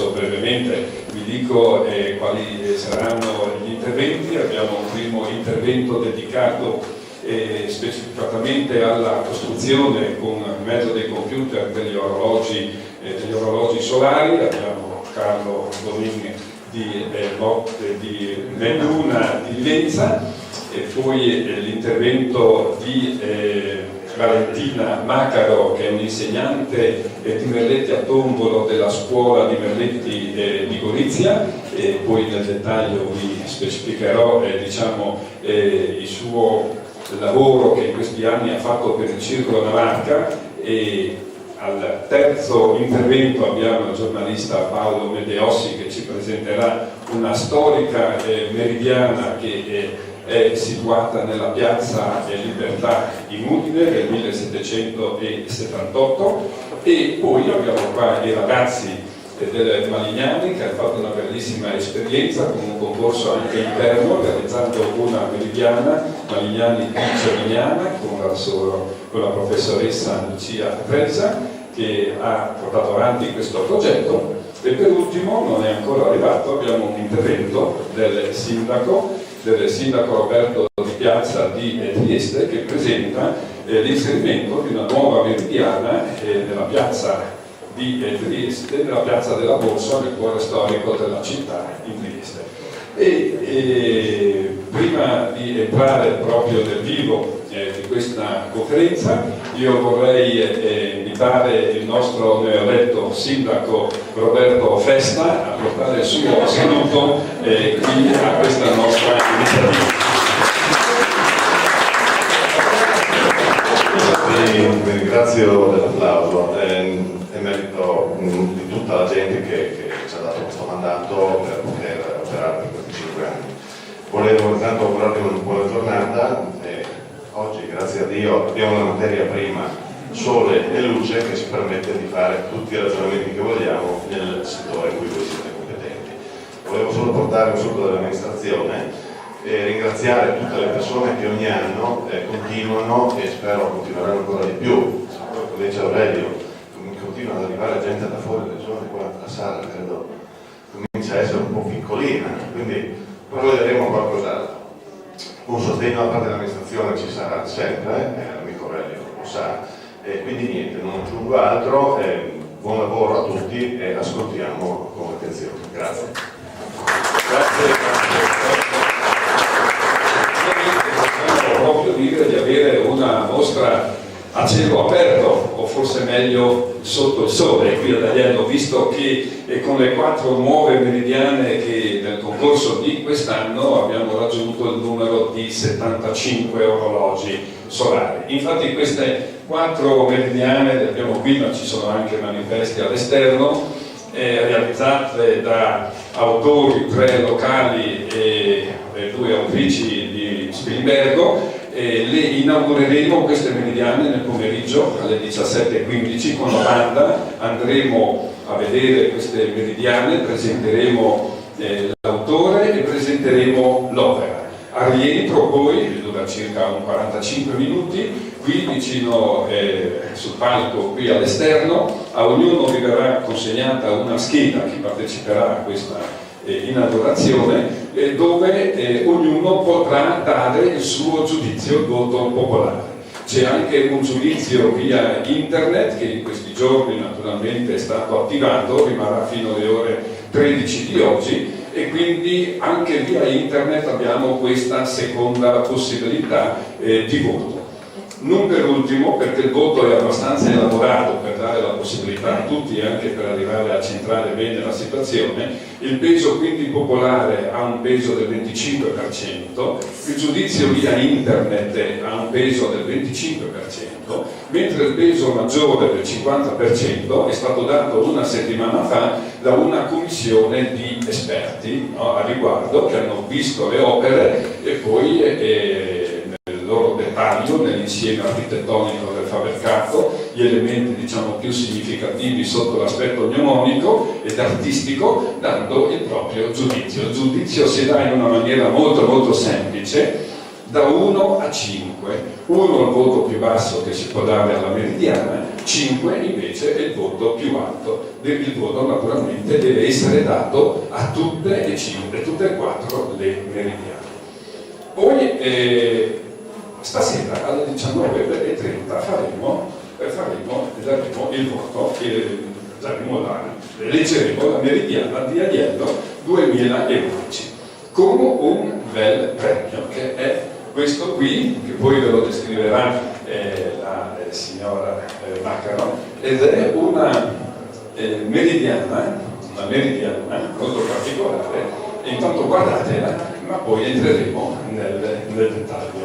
adesso brevemente vi dico quali saranno gli interventi. Abbiamo un primo intervento dedicato specificatamente alla costruzione con mezzo dei computer degli orologi solari. Abbiamo Carlo Domin di Meduna di Livenza, e poi l'intervento di Valentina Macaro, che è un'insegnante di Merletti a Tombolo della scuola di Merletti di Gorizia, e poi nel dettaglio vi specificherò il suo lavoro che in questi anni ha fatto per il Circolo Navarca. E al terzo intervento abbiamo il giornalista Paolo Medeossi, che ci presenterà una storica meridiana che è situata nella piazza Libertà in Udine del 1778. E poi abbiamo qua i ragazzi del Malignani, che hanno fatto una bellissima esperienza con un concorso anche interno, realizzando una meridiana Malignani di Cervignana con la professoressa Lucia Trezza, che ha portato avanti questo progetto. E per ultimo, non è ancora arrivato, abbiamo un intervento del sindaco Roberto Di Piazza di Trieste, che presenta l'inserimento di una nuova meridiana nella piazza di Trieste, nella piazza della Borsa, nel cuore storico della città in Trieste. E prima di entrare proprio nel vivo di questa conferenza, io vorrei invitare il nostro neoeletto sindaco Roberto Festa a portare il suo saluto qui a questa nostra iniziativa. Vi ringrazio dell'applauso, è merito di tutta la gente che ci ha dato questo mandato per poter operare per questi 5 anni. Volevo intanto augurarvi una buona giornata. Oggi, grazie a Dio, abbiamo una materia prima, sole e luce, che ci permette di fare tutti i ragionamenti che vogliamo nel settore in cui voi siete competenti. Volevo solo portare un saluto dell'amministrazione e ringraziare tutte le persone che ogni anno continuano, e spero continueranno ancora di più. Come dice Aurelio, continua ad arrivare gente da fuori delle zone, qua la sala credo comincia a essere un po' piccolina, quindi poi vedremo qualcos'altro. Un sostegno da parte dell'amministrazione ci sarà sempre, l'amico Aurelio lo sa, e quindi niente, non aggiungo altro, buon lavoro a tutti e ascoltiamo con attenzione. Grazie. Possiamo proprio dire di avere una mostra a cielo aperto, o forse meglio sotto il sole qui ad Aiello, visto che con le 4 nuove meridiane che nel concorso di quest'anno abbiamo raggiunto il numero di 75 orologi solari. Infatti queste 4 meridiane le abbiamo qui, ma ci sono anche manifesti all'esterno, realizzate da autori 3 locali e 2 autrici di Spilimbergo. Le inaugureremo queste meridiane nel pomeriggio alle 17:15 con la banda. Andremo a vedere queste meridiane, presenteremo l'autore e presenteremo l'opera. A rientro poi, dura circa 45 minuti, qui vicino sul palco, qui all'esterno, a ognuno vi verrà consegnata una scheda, chi parteciperà a questa inaugurazione, dove ognuno potrà dare il suo giudizio, il voto popolare. C'è anche un giudizio via internet che in questi giorni naturalmente è stato attivato, rimarrà fino alle ore 13 di oggi, e quindi anche via internet abbiamo questa seconda possibilità di voto. Non per ultimo, perché il voto è abbastanza elaborato per dare la possibilità a tutti, anche per arrivare a centrare bene la situazione, il peso quindi popolare ha un peso del 25%, il giudizio via internet ha un peso del 25%, mentre il peso maggiore del 50% è stato dato una settimana fa da una commissione di esperti, no, a riguardo, che hanno visto le opere e poi nel loro dettaglio, nell'insieme architettonico del fabbricato, gli elementi diciamo più significativi sotto l'aspetto gnomonico ed artistico, dando il proprio giudizio. Il giudizio si dà in una maniera molto molto semplice, da 1 a 5, 1 è il voto più basso che si può dare alla meridiana, 5 invece è il voto più alto. Il voto naturalmente deve essere dato a tutte e 5, tutte e 4 le meridiane. Poi stasera alle 19:30 daremo il voto, leggeremo la meridiana di Aiello 2011 con un bel premio che è questo qui, che poi ve lo descriverà la signora Maccaro, ed è una meridiana molto particolare, e intanto guardatela, ma poi entreremo nel dettaglio.